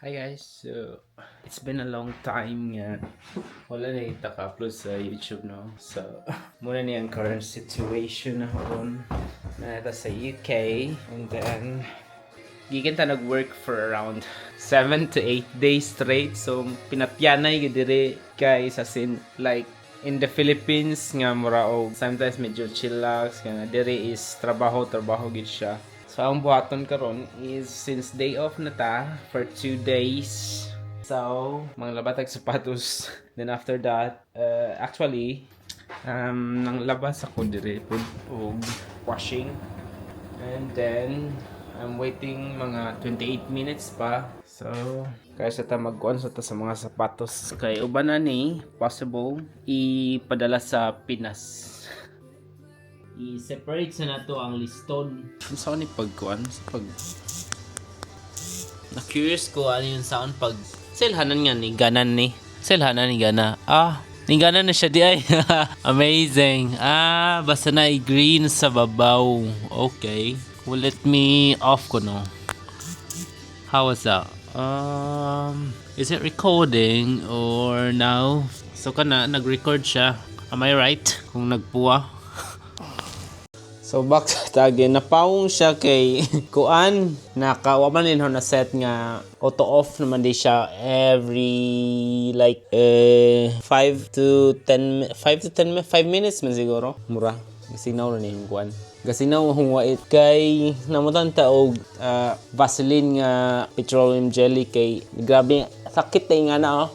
Hi guys, so it's been a long time nga wala na ita-upload sa YouTube no. So muna niya ang current situation na hon na nata sa UK, and then gikan ta nag-work for around 7 to 8 days straight. So pinapyanay gid dire guys, as in like in the Philippines nga mura og sometimes medyo chillax nga dire is trabaho gid siya. So ang buhaton karon is since day off na ta for 2 days. So manglabatag sapatos. Then after that, actually nanglabas ako dire og washing. And then I'm waiting mga 28 minutes pa. So kaya sa ta magkuan sa mga sapatos kay uban na ni possible ipadala sa Pinas. I-separate sa nato ang liston. Ang sound ni pagkuan sa pag na-curious ko ano yung sound pag selhanan nga ni ganan ni. Selhanan ni gana. Ni ganan na siya di ay. Amazing. Basta na i-green sa babaw. Okay. Well, let me off ko no. How was that? Is it recording or now? So kana nag-record siya. Am I right? Kung nagpuwa. So back sa again, napaong siya kay kuan, nakawaman din ho na set nga auto off naman di siya every like 5 minutes man siguro. Mura. Gasinaw na yung kuan. Gasinaw hong wait kay namutan ta og Vaseline nga petroleum jelly kay grabe sakit tay nga na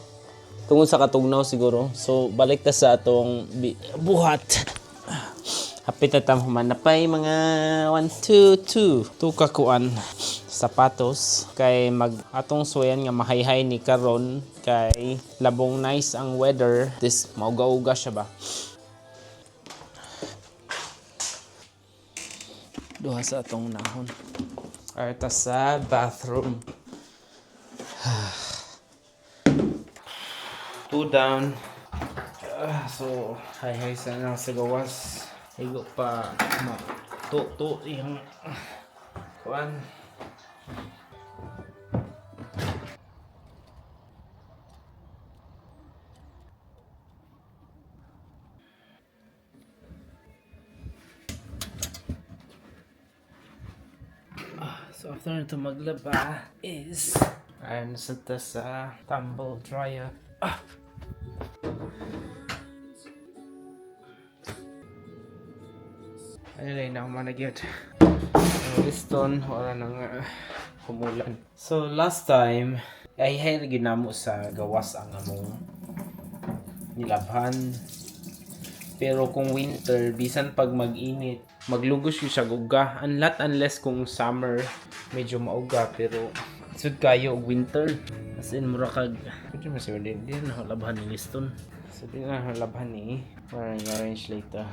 tungod sa katugnaw siguro. So balik ta sa atong buhat. Hapit na tamaman na pa'y mga 2 kakuan sapatos kay mag atong suyan nga mahayhay ni karon kay labong nice ang weather. This mauga-uga siya ba. Duha sa atong nahon. Arta sa bathroom. 2 down. So hayhay sa nang sa gawas. Higo pa to yung kuan. So after nito maglaba is ayon sa tumble dryer. Anyway, na managyod. Liston wala nang humulan. So last time ay ginamo sa gawas ang among nilabhan. Pero kung winter, bisan pag mag-init, maglugos yung siya guga. Unless kung summer, medyo mauga. Pero sud kayo og winter. As in mura kag medyo masawali din na labhan ni liston. So din na labhan ni parang arrange later.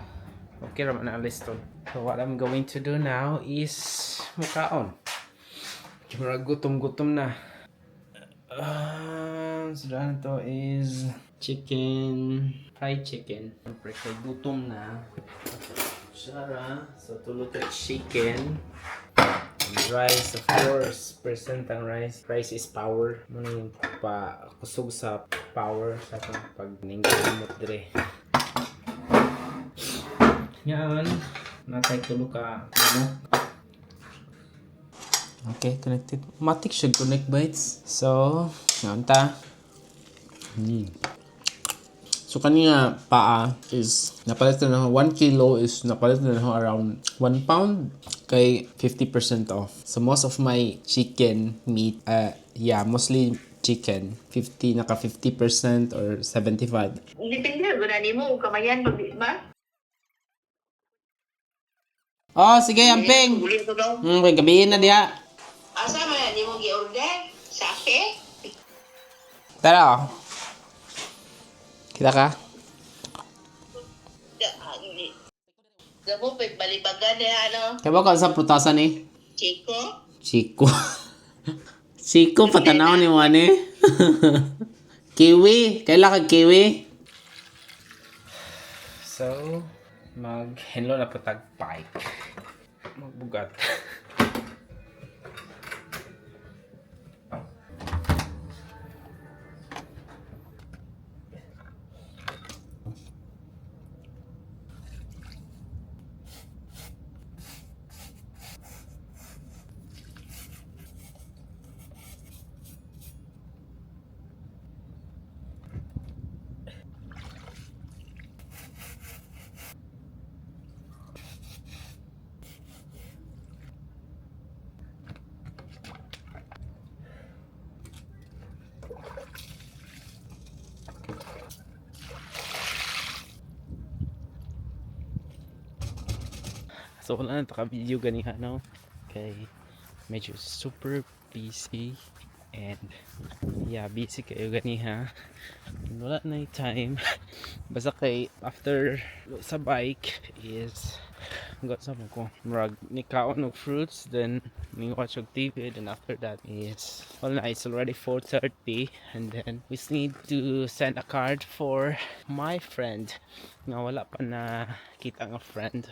Okay raman ang liston. So what I'm going to do now is mukaon. Mura gutom na. So dahil to is fried chicken. Siyempre kay gutom na. Sara, so tulog ka chicken. And rice, of course. Percent ang rice. Rice is power. Muna yung kusog sa power sa pag ningkamot dire. Yan. Natay tulog ka. Okay, connected. Matik siya connect bites. So, yan ta. So, kanina paa is napalit na 1 kilo is napalit na around 1 pound kay 50% off. So, most of my chicken meat, mostly chicken, 50% or 75. Depende ba mo kamayan ba? Oh, sige, amping. Uli ko daw. Gabihin na diha. Asa man ni mo gi-order? Safe? Tara, kita ka? Gabo pa balibagan ano? Kaya ba ka sa prutasan eh? Chico? Chico, patanaw ni mo ani. Kiwi, kailan ka kiwi? So, mag-henlo na patag bike. Magbugat. So wala na taka-video ganiha no. Okay. Medyo super busy and yeah, busy kayo ganiha. Wala na yung time. Basta kay after sa bike is got some ko murag nikaon og fruits, then ning watch og TV, then after that is well na it's already 4:30, and then we still need to send a card for my friend nga wala pa na kita nga friend.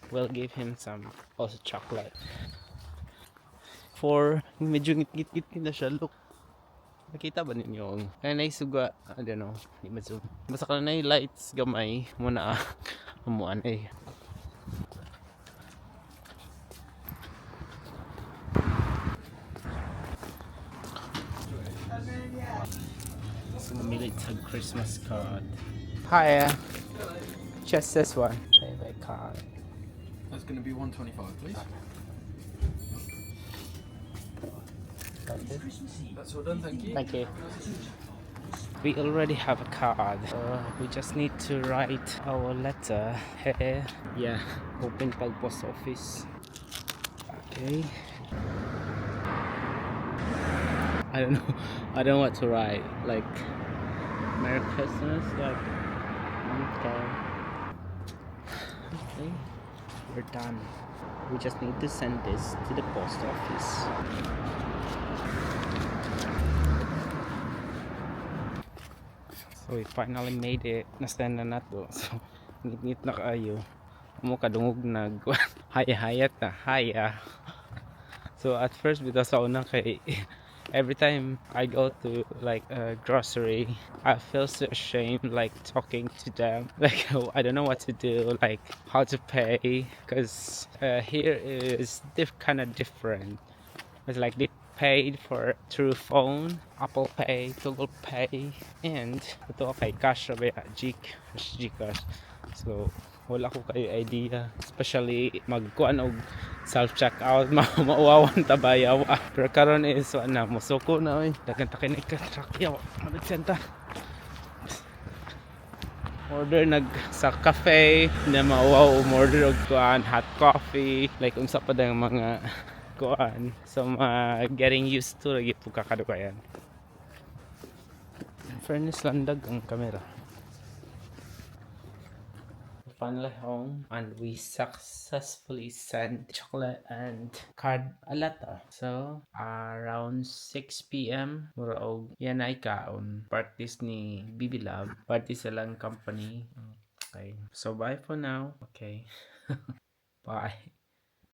We'll give him some also chocolate for medyo ngit-ngit na siya. Look, nakita ba ninyo kaya naisuga, I don't know, di mazoom basta ka na lights gamay muna amuan eh. Mamili sa Christmas card. Hi, just this one. Pay by card. That's going to be 125, please. That's all done, thank you. Thank you. We already have a card. We just need to write our letter here. Yeah, open pag post office. Okay. I don't know. I don't know what to write. Like Merry Christmas. Like okay. Okay. We're done. We just need to send this to the post office. So we finally made it. Nasend na nato. So ngit-ngit na kaayo. Mo kadungog nag haya-hayat na haya. So at first because sa unang kay every time I go to like a grocery, I feel so ashamed like talking to them. Like I don't know what to do, like how to pay, because here is kind of different. It's like they paid for through phone, Apple Pay, Google Pay, and ito kay cash rabe Gcash. So wala ko kayo idea, especially magkuan og self checkout mauwawan tabayaw. Pero karon is na musuko na oy, dagan ta kini ka truck yaw magsenta. Order nag sa cafe na mauwaw, order og kuan hot coffee, like unsa pa dang mga kuan. So getting used to lagi po kakadukayan. In fairness landag ang camera. Finally home, and we successfully sent chocolate and card a letter. So around 6 p.m. mura og yan ay kaon parties ni Bibi Love, party sa lang company. Okay, so bye for now. Okay. Bye.